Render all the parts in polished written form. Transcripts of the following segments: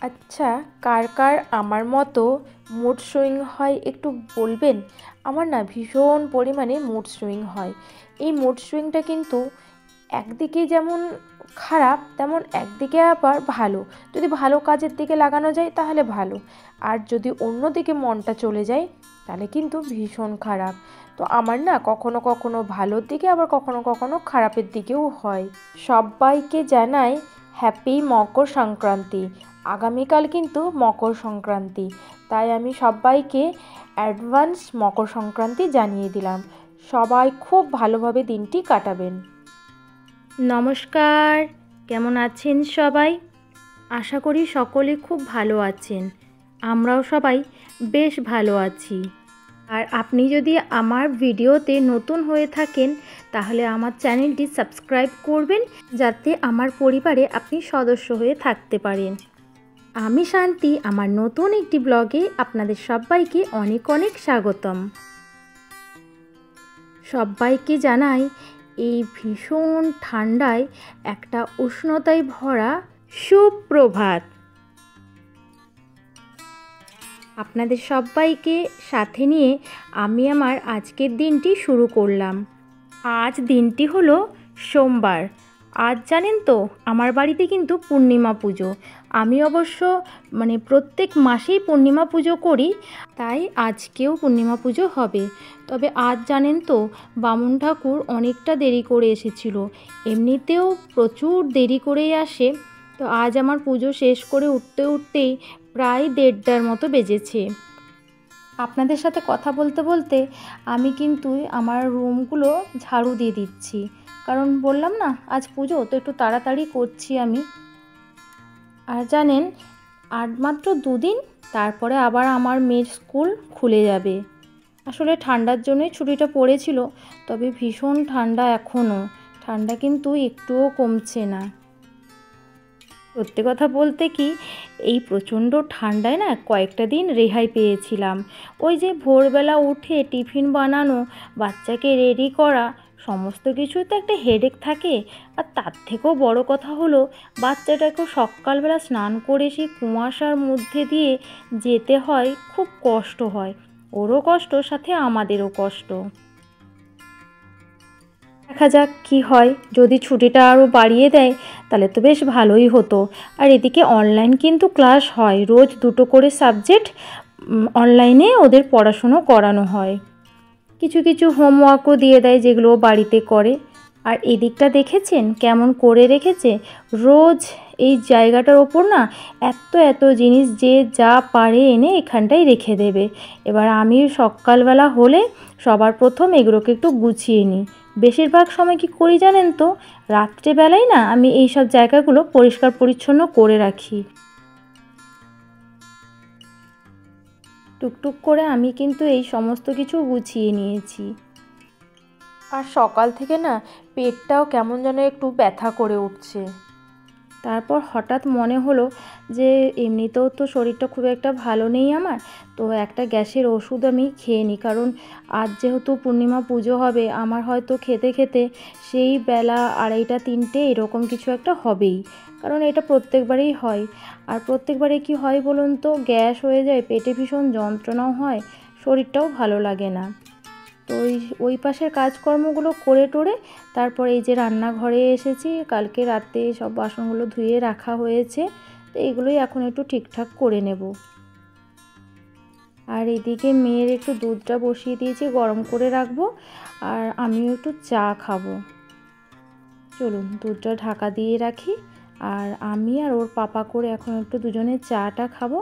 আচ্ছা, কার কার আমার মতো মুড সুইং হয় একটু বলবেন? আমার না ভীষণ পরিমাণে মুড সুইং হয়। এই মুড সুইংটা কিন্তু একদিকে যেমন খারাপ তেমন একদিকে আবার ভালো। যদি ভালো কাজের দিকে লাগানো যায় তাহলে ভালো, আর যদি অন্যদিকে মনটা চলে যায় তাহলে কিন্তু ভীষণ খারাপ। তো আমার না কখনো কখনো ভালোর দিকে আবার কখনো কখনো খারাপের দিকেও হয়। সবাইকে জানাই হ্যাপি মকর সংক্রান্তি। আগামীকাল কিন্তু মকর সংক্রান্তি, তাই আমি সবাইকে অ্যাডভান্স মকর সংক্রান্তি জানিয়ে দিলাম। সবাই খুব ভালোভাবে দিনটি কাটাবেন। নমস্কার, কেমন আছেন সবাই? আশা করি সকলে খুব ভালো আছেন। আমরাও সবাই বেশ ভালো আছি। আর আপনি যদি আমার ভিডিওতে নতুন হয়ে থাকেন তাহলে আমার চ্যানেলটি সাবস্ক্রাইব করবেন, যাতে আমার পরিবারে আপনি সদস্য হয়ে থাকতে পারেন। আমি শান্তি আমার নতুন একটি ব্লগে আপনাদের সবাইকে অনেক অনেক স্বাগতম। সবাইকে জানাই এই ভীষণ ঠান্ডায় একটা উষ্ণতায় ভরা সুপ্রভাত। আপনাদের সবাইকে সাথে নিয়ে আমি আমার আজকের দিনটি শুরু করলাম। আজ দিনটি হলো সোমবার। আজ জানেন তো আমার বাড়িতে কিন্তু পূর্ণিমা পুজো। আমি অবশ্য প্রত্যেক মাসেই পূর্ণিমা পুজো করি, তাই আজকেও পূর্ণিমা পুজো হবে। তবে আজ জানেন তো বামুন ঠাকুর অনেকটা দেরি করে এসেছিল। এমনিতেও প্রচুর দেরি করেই আসে। তো আজ আমার পুজো শেষ করে উঠতে উঠতেই প্রায় 1:30টার মতো বেজেছে। আপনাদের সাথে কথা বলতে বলতে আমি কিন্তু আমার রুমগুলো ঝাড়ু দিয়ে দিচ্ছি, কারণ বললাম না আজ পুজো, তো একটু তাড়াতাড়ি করছি আমি। আর জানেন, আর মাত্র 2 দিন তারপরে আবার আমার মেয়ের স্কুল খুলে যাবে। আসলে ঠান্ডার জন্যই ছুটিটা পড়েছিল, তবে ভীষণ ঠান্ডা এখনও। ঠান্ডা কিন্তু একটুও কমছে না। সত্যি কথা বলতে কি, এই প্রচণ্ড ঠান্ডায় না কয়েকটা দিন রেহাই পেয়েছিলাম। ওই যে ভোরবেলা উঠে টিফিন বানানো, বাচ্চাকে রেডি করা, সমস্ত কিছু তো একটা হেডেক থাকে। আর তার থেকেও বড় কথা হলো বাচ্চাটাকেও সকালবেলা স্নান করে সেই কুয়াশার মধ্যে দিয়ে যেতে হয়, খুব কষ্ট হয়। ওরও কষ্ট, সাথে আমাদেরও কষ্ট। দেখা যাক কি হয়। যদি ছুটিটা আরও বাড়িয়ে দেয় তাহলে তো বেশ ভালোই হতো। আর এদিকে অনলাইন কিন্তু ক্লাস হয়, রোজ 2টো করে সাবজেক্ট অনলাইনে ওদের পড়াশুনো করানো হয়। কিছু কিছু হোমওয়ার্কও দিয়ে দেয় যেগুলো বাড়িতে করে। আর এদিকটা দেখেছেন কেমন করে রেখেছে, রোজ এই জায়গাটার ওপর না এত এত জিনিস যে যা পারে এনে এখানটায় রেখে দেবে। এবার আমি সকালবেলা হলে সবার প্রথম এগুলোকে একটু গুছিয়ে নিই। বেশিরভাগ সময় কি করি জানেন তো, রাত্রেবেলায় না আমি এই সব জায়গাগুলো পরিষ্কার পরিচ্ছন্ন করে রাখি। টুকটুক করে আমি কিন্তু এই সমস্ত কিছু গুছিয়ে নিয়েছি। আর সকাল থেকে না পেটটাও কেমন যেন একটু ব্যথা করে উঠছে। তারপর হঠাৎ মনে হলো যে এমনিতেও তো শরীরটা খুব একটা ভালো নেই আমার, তো একটা গ্যাসের ওষুধ আমি খেয়ে নিই। কারণ আজ যেহেতু পূর্ণিমা পুজো হবে, আমার হয়তো খেতে খেতে সেই বেলা 2:30-3টে এরকম কিছু একটা হবেই। কারণ এটা প্রত্যেকবারেই হয়। আর প্রত্যেকবারে কি হয় বলুন তো, গ্যাস হয়ে যায়, পেটে ভীষণ যন্ত্রণাও হয়, শরীরটাও ভালো লাগে না। তো ওই পাশের কাজকর্মগুলো করে টোরে তারপর এই যে রান্নাঘরে এসেছি। কালকে রাতে সব বাসনগুলো ধুয়ে রাখা হয়েছে, তো এগুলোই এখন একটু ঠিকঠাক করে নেব। আর এদিকে মেয়ের একটু দুধটা বসিয়ে দিয়েছি, গরম করে রাখবো। আর আমিও একটু চা খাবো। চলুন দুধটা ঢাকা দিয়ে রাখি। আর আমি আর ওর পাপা করে এখন একটু দুজনে চাটা খাবো,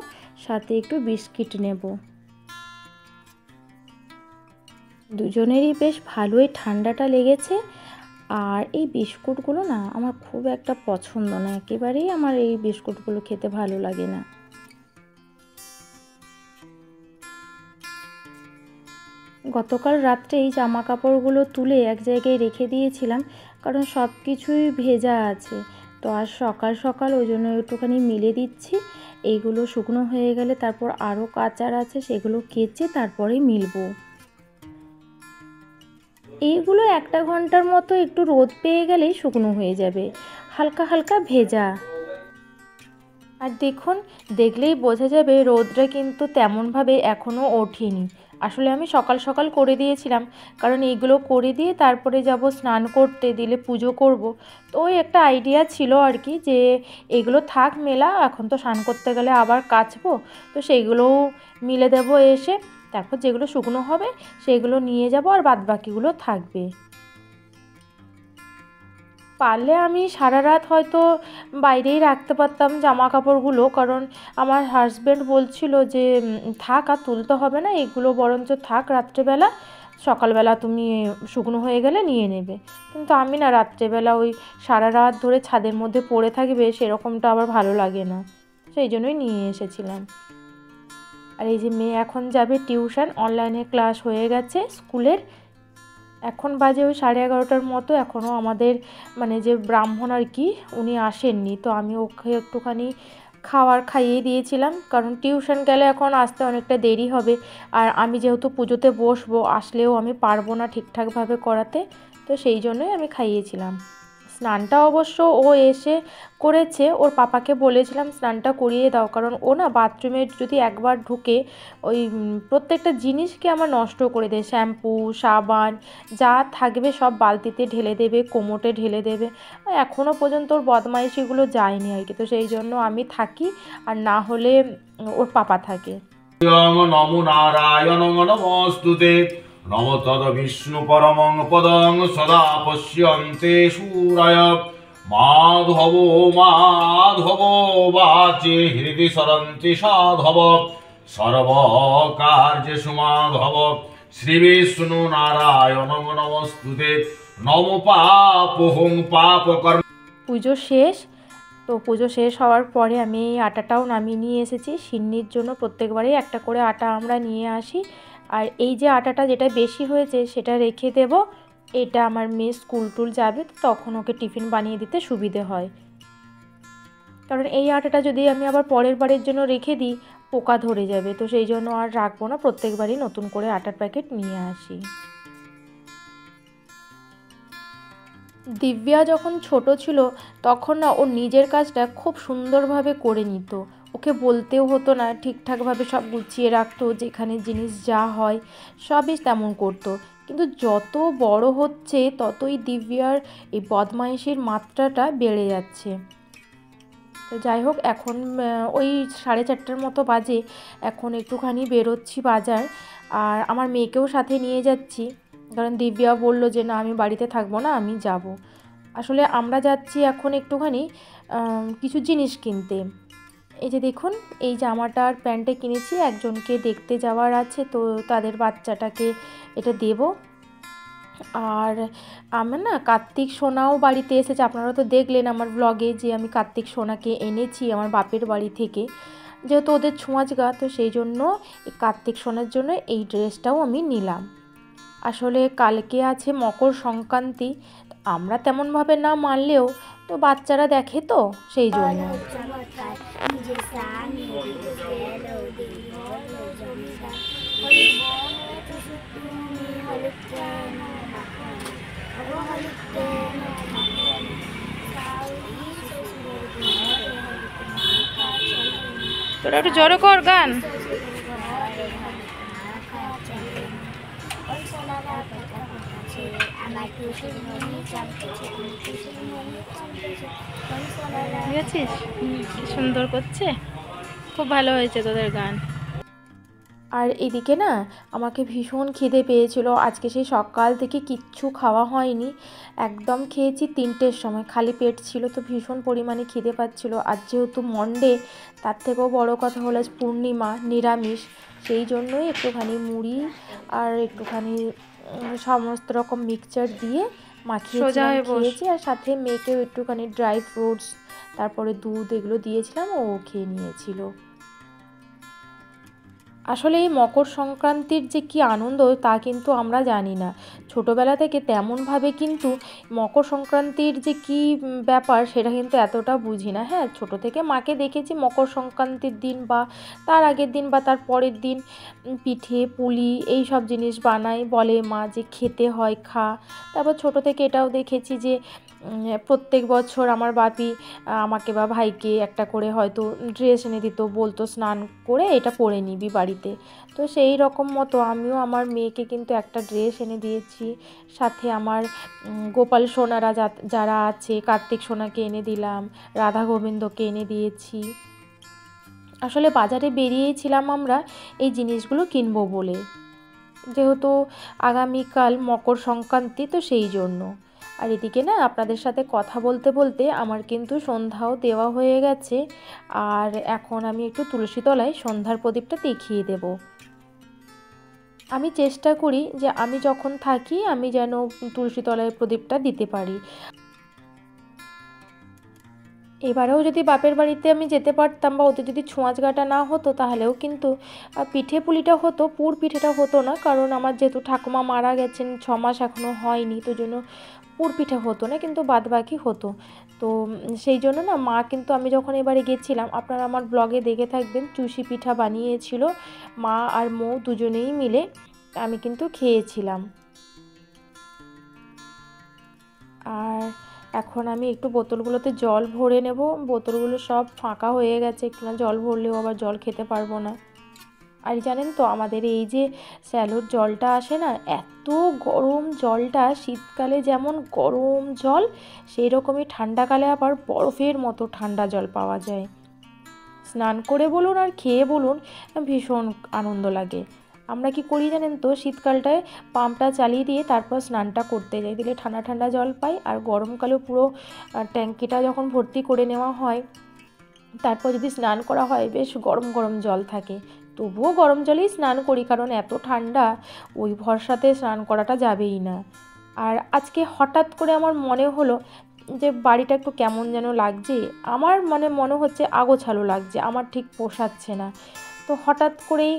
সাথে একটু বিস্কিট নেব। দুজনেরই বেশ ভালোই ঠান্ডাটা লেগেছে। আর এই বিস্কুটগুলো না আমার খুব একটা পছন্দ না, একেবারেই আমার এই বিস্কুটগুলো খেতে ভালো লাগে না। গতকাল রাত্রে এই জামা কাপড়গুলো তুলে এক জায়গায় রেখে দিয়েছিলাম, কারণ সব কিছুই ভেজা আছে। তো আজ সকাল সকাল ওই জন্য একটুখানি মিলে দিচ্ছি। এইগুলো শুকনো হয়ে গেলে তারপর আরও কাচার আছে, সেগুলো কেচে তারপরে মিলবো। এইগুলো 1 ঘন্টার মতো একটু রোদ পেয়ে গেলেই শুকনো হয়ে যাবে, হালকা হালকা ভেজা। আর দেখুন, দেখলেই বোঝা যাবে রোদটা কিন্তু তেমনভাবে এখনও ওঠেনি। আসলে আমি সকাল সকাল করে দিয়েছিলাম, কারণ এইগুলো করে দিয়ে তারপরে যাব স্নান করতে, দিলে পুজো করব। তো ওই একটা আইডিয়া ছিল আর কি, যে এগুলো থাক মেলা, এখন তো স্নান করতে গেলে আবার কাচবো, তো সেইগুলোও মিলে দেবো এসে। তারপর যেগুলো শুকনো হবে সেগুলো নিয়ে যাব, আর বাদবাকিগুলো থাকবে। পারলে আমি সারা রাত হয়তো বাইরেই রাখতে পারতাম জামা কাপড়গুলো, কারণ আমার হাজব্যান্ড বলছিল যে থাক, আর তুলতে হবে না, এগুলো বরঞ্চ থাক রাত্রেবেলা, সকালবেলা তুমি শুকনো হয়ে গেলে নিয়ে নেবে। কিন্তু আমি না, রাত্রেবেলা ওই সারা রাত ধরে ছাদের মধ্যে পড়ে থাকবে সেরকমটা আবার ভালো লাগে না, সেই জন্যই নিয়ে এসেছিলাম। আর এই যে মেয়ে এখন যাবে টিউশন, অনলাইনে ক্লাস হয়ে গেছে স্কুলের। এখন বাজে ওই 11:30টার মতো, এখনও আমাদের মানে যে ব্রাহ্মণ আর কি, উনি আসেননি। তো আমি ওকে একটুখানি খাইয়ে দিয়েছিলাম, কারণ টিউশন গেলে এখন আসতে অনেকটা দেরি হবে। আর আমি যেহেতু পুজোতে বসবো, আসলেও আমি পারবো না ঠিকঠাকভাবে করাতে, তো সেই জন্যই আমি খাইয়েছিলাম। স্নানটা অবশ্য ও এসে করেছে, ওর পাপাকে বলেছিলাম স্নানটা করিয়ে দাও, কারণ ও না বাথরুমে যদি একবার ঢুকে ওই প্রত্যেকটা জিনিসকে আমার নষ্ট করে দেয়। শ্যাম্পু, সাবান যা থাকবে সব বালতিতে ঢেলে দেবে, কোমোটে ঢেলে দেবে। এখনও পর্যন্ত ওর বদমাইশিগুলো যায়নি আর কি, তো সেই জন্য আমি থাকি, আর না হলে ওর পাপা থাকে। নমো নারায়ণ নমস্তুতে নম তদ বিষ্ণু পরমং পদং সদা পশ্যন্তে সুরায় মাধব মাধব বাচে হৃদি সরন্তি সাধব সর্বকার্যেষু মাধব শ্রী বিষ্ণু নারায়ণ নমস্তুতে নম পাপহং পাপকর্ম। পুজো শেষ। তো পুজো শেষ হওয়ার পরে আমি এই আটাটাও নামিয়ে নিয়ে এসেছি। সিন্নির জন্য প্রত্যেকবারেই একটা করে আটা আমরা নিয়ে আসি, আর এই যে আটাটা যেটা বেশি হয়েছে সেটা রেখে দেব। এটা আমার মেয়ে স্কুল টুল যাবে, তখন ওকে টিফিন বানিয়ে দিতে সুবিধে হয়। কারণ এই আটাটা যদি আমি আবার পরের বারের জন্য রেখে দিই, পোকা ধরে যাবে, তো সেই জন্য আর রাখবো না, প্রত্যেকবারই নতুন করে আটার প্যাকেট নিয়ে আসি। দিব্যা যখন ছোট ছিল তখন না ও নিজের কাজটা খুব সুন্দরভাবে করে নিত। ওকে বলতেও হতো না, ঠিকঠাকভাবে সব গুছিয়ে রাখতো, যেখানে জিনিস যা হয় সবই তেমন করতো। কিন্তু যত বড় হচ্ছে ততই দিব্যার এই বদমাইশির মাত্রাটা বেড়ে যাচ্ছে। তো যাই হোক, এখন ওই 4:30টার মতো বাজে, এখন একটুখানি বেরোচ্ছি বাজার, আর আমার মেয়েকেও সাথে নিয়ে যাচ্ছি, কারণ দিব্যা বলল যে না আমি বাড়িতে থাকবো না, আমি যাব। আসলে আমরা যাচ্ছি এখন একটুখানি কিছু জিনিস কিনতে। এই যে দেখুন, এই জামাটা আর প্যান্টটা কিনেছি, একজনকে দেখতে যাওয়ার আছে, তো তাদের বাচ্চাটাকে এটা দেব। আর আমার না কার্তিক সোনাও বাড়িতে এসেছে, আপনারা তো দেখলেন আমার ব্লগে যে আমি কার্তিক সোনাকে এনেছি আমার বাপের বাড়ি থেকে, যেহেতু ওদের ছোঁয়াচ গা, তো সেই জন্য এই কার্তিক সোনার জন্য এই ড্রেসটাও আমি নিলাম। আসলে কালকে আছে মকর সংক্রান্তি, আমরা তেমনভাবে না মানলেও তো বাচ্চারা দেখে, তো সেই জন্য। তোরা একটু জোরে কর গান। বুঝেছিস কি সুন্দর করছে, খুব ভালো হয়েছে তোদের গান। আর এদিকে না আমাকে ভীষণ খিদে পেয়েছিল আজকে, সেই সকাল থেকে কিচ্ছু খাওয়া হয়নি, একদম খেয়েছি 3টের সময়, খালি পেট ছিল, তো ভীষণ পরিমাণে খিদে পাচ্ছিল। আর যেহেতু মন্ডে, তার থেকেও বড় কথা হলো পূর্ণিমা, নিরামিষ, সেই জন্যই একটুখানি মুড়ি আর একটুখানি সমস্ত রকম মিক্সচার দিয়ে মাখিয়ে খেয়েছি, আর সাথে মেয়েকেও একটুখানি ড্রাই ফ্রুটস, তারপরে দুধ এগুলো দিয়েছিলাম, ও খেয়ে নিয়েছিল। আসলে এই মকর সংক্রান্তির যে কী আনন্দ তা কিন্তু আমরা জানি না, ছোটোবেলা থেকে তেমনভাবে কিন্তু মকর সংক্রান্তির যে কী ব্যাপার সেটা কিন্তু এতটা বুঝি না। হ্যাঁ, ছোটো থেকে মাকে দেখেছি মকর সংক্রান্তির দিন বা তার আগের দিন বা তার পরের দিন পিঠে পুলি এই সব জিনিস বানায়, বলে মা যে খেতে হয় খা। তারপর ছোটো থেকে এটাও দেখেছি যে প্রত্যেক বছর আমার বাপি আমাকে বা ভাইকে একটা করে হয়তো ড্রেস এনে দিত, বলতো স্নান করে এটা পরে নিবি বাড়িতে। তো সেই রকম মতো আমিও আমার মেয়েকে কিন্তু একটা ড্রেস এনে দিয়েছি। সাথে আমার গোপাল সোনারা যারা আছে, কার্তিক সোনাকে এনে দিলাম, রাধা গোবিন্দকে এনে দিয়েছি। আসলে বাজারে বেরিয়েছিলাম আমরা এই জিনিসগুলো কিনবো বলে, যেহেতু আগামীকাল মকর সংক্রান্তি, তো সেই জন্য। আর এদিকে না আপনাদের সাথে কথা বলতে বলতে আমার কিন্তু সন্ধ্যাও দেওয়া হয়ে গেছে। আর এখন আমি একটু তুলসী তলায় সন্ধ্যার প্রদীপটা দেখিয়ে দেব। আমি চেষ্টা করি যে আমি যখন থাকি আমি যেন তুলসী তলায় প্রদীপটা দিতে পারি। এবারেও যদি বাপের বাড়িতে আমি যেতে পারতাম বা ওদের যদি ছোঁয়াচগাটা না হতো, তাহলেও কিন্তু পিঠে পুলিটা হতো, পুর পিঠেটা হতো না, কারণ আমার যেহেতু ঠাকুমা মারা গেছেন 6 মাস এখনও হয়নি, তো জন্য পুর পিঠে হতো না, কিন্তু বাদবাকি হতো। তো সেই জন্য না মা কিন্তু, আমি যখন এবারে গেছিলাম, আপনারা আমার ব্লগে দেখে থাকবেন, চুষি পিঠা বানিয়েছিল মা আর মৌ দুজনেই মিলে, আমি কিন্তু খেয়েছিলাম। আর এখন আমি একটু বোতলগুলোতে জল ভরে নেব। বোতলগুলো সব ফাঁকা হয়ে গেছে, একটু না জল ভরলেও আবার জল খেতে পারবো না। আর জানেন তো আমাদের এই যে স্যালোর জলটা আসে না, এত গরম জলটা, শীতকালে যেমন গরম জল, সেই রকমই ঠান্ডাকালে আবার বরফের মতো ঠান্ডা জল পাওয়া যায়। স্নান করে বলুন আর খেয়ে বলুন, ভীষণ আনন্দ লাগে। আমরা কি করি জানেন তো, শীতকালটায় পাম্পটা চালিয়ে দিয়ে তারপর স্নানটা করতে যাই, দিলে ঠান্ডা ঠান্ডা জল পাই। আর গরমকালেও পুরো ট্যাঙ্কিটা যখন ভর্তি করে নেওয়া হয়, তারপর যদি স্নান করা হয়, বেশ গরম গরম জল থাকে। তবুও গরম জলেই স্নান করি, কারণ এত ঠান্ডা, ওই ভরসাতে স্নান করাটা যাবেই না। আর আজকে হঠাৎ করে আমার মনে হলো যে বাড়িটা একটু কেমন যেন লাগছে, আমার মনে হচ্ছে আগোছালো লাগছে, আমার ঠিক পোষাচ্ছে না। তো হঠাৎ করেই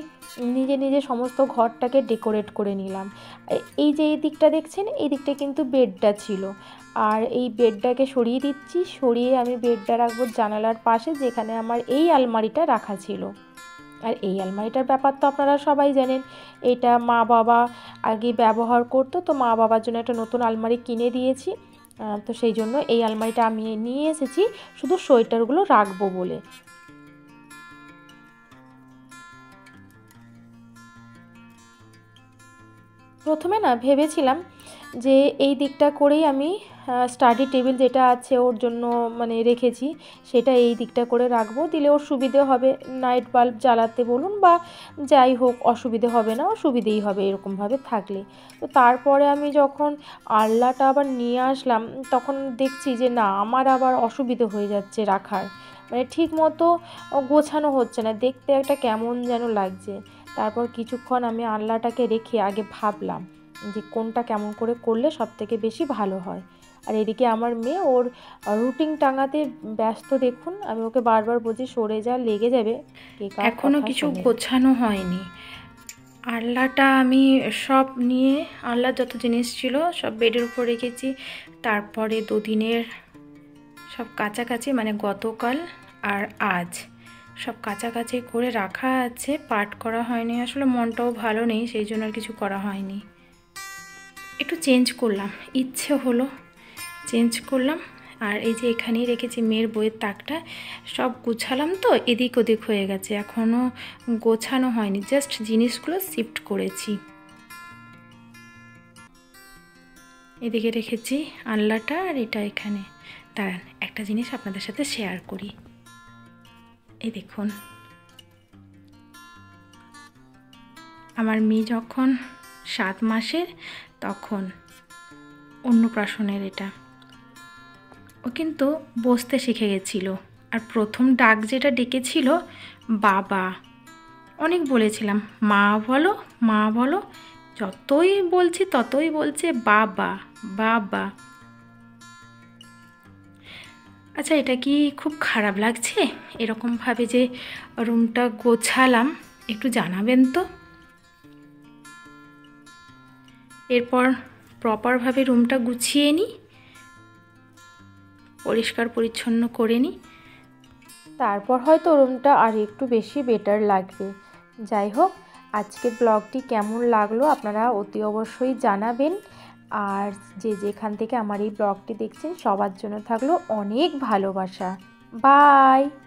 নিজে নিজে সমস্ত ঘরটাকে ডেকোরেট করে নিলাম। এই যে এই দিকটা দেখছেন, এই দিকটা কিন্তু বেডটা ছিল, আর এই বেডটাকে সরিয়ে দিচ্ছি, সরিয়ে আমি বেডটা রাখবো জানালার পাশে, যেখানে আমার এই আলমারিটা রাখা ছিল। আর এই আলমারিটার ব্যাপার তো আপনারা সবাই জানেন, এটা মা বাবা আগে ব্যবহার করতো, তো মা বাবার জন্য একটা নতুন আলমারি কিনে দিয়েছি। তো সেই জন্য এই আলমারিটা আমি নিয়ে এসেছি শুধু সোয়েটারগুলো রাখবো বলে। প্রথমে না ভেবেছিলাম যে এই দিকটা করেই আমি স্টাডি টেবিল যেটা আছে ওর জন্য রেখেছি, সেটা এই দিকটা করে রাখবো, দিলে ওর সুবিধে হবে, নাইট বাল্ব জ্বালাতে বলুন বা যাই হোক, অসুবিধে হবে না, সুবিধেই হবে এরকমভাবে থাকলে। তো তারপরে আমি যখন আলনাটা আবার নিয়ে আসলাম, তখন দেখছি যে না, আমার আবার অসুবিধে হয়ে যাচ্ছে রাখার, ঠিক মতো গোছানো হচ্ছে না, দেখতে একটা কেমন যেন লাগছে। তারপর কিছুক্ষণ আমি আলনাটাকে রেখে আগে ভাবলাম যে কোনটা কেমন করে করলে সবথেকে বেশি ভালো হয়। আর এদিকে আমার মেয়ে ওর রুটিন টাঙাতে ব্যস্ত, দেখুন আমি ওকে বারবার বলছি সরে যা, লেগে যাবে। এখনও কিছু গোছানো হয়নি। আলনাটা আমি সব নিয়ে, আলনার যত জিনিস ছিল সব বেডের উপর রেখেছি। তারপরে দুদিনের সব কাছাকাছি, গতকাল আর আজ সব কাছাকাছি করে রাখা আছে, পাঠ করা হয়নি, আসলে মনটাও ভালো নেই, সেই জন্য আর কিছু করা হয়নি। একটু চেঞ্জ করলাম, ইচ্ছে হলো চেঞ্জ করলাম। আর এই যে এখানেই রেখেছি মেয়ের বইয়ের তাকটা, সব গুছালাম, তো এদিক ওদিক হয়ে গেছে, এখনও গোছানো হয়নি, জাস্ট জিনিসগুলো শিফট করেছি। এদিকে রেখেছি আলনাটা, আর এটা এখানে। দাঁড়ান, একটা জিনিস আপনাদের সাথে শেয়ার করি। এই দেখুন, আমার মেয়ে যখন 7 মাসের, তখন অন্নপ্রাশনের এটা, ও কিন্তু বসতে শিখে গেছিল। আর প্রথম ডাক যেটা ডেকেছিল, বাবা। অনেক বলেছিলাম মা বলো, মা বলো, যতই বলছি ততই বলছে বাবা বাবা। আচ্ছা, এটা কি খুব খারাপ লাগছে এরকমভাবে যে রুমটা গোছালাম? একটু জানাবেন তো। এরপর প্রপারভাবে রুমটা গুছিয়ে নিই, পরিষ্কার পরিচ্ছন্ন করে নিই, তারপর হয়তো রুমটা আর একটু বেশি বেটার লাগবে। যাই হোক, আজকের ব্লগটি কেমন লাগলো আপনারা অতি অবশ্যই জানাবেন। আর যে যেখান থেকে আমার এই ব্লগটি দেখছেন সবার জন্য থাকলো অনেক ভালোবাসা। বাই।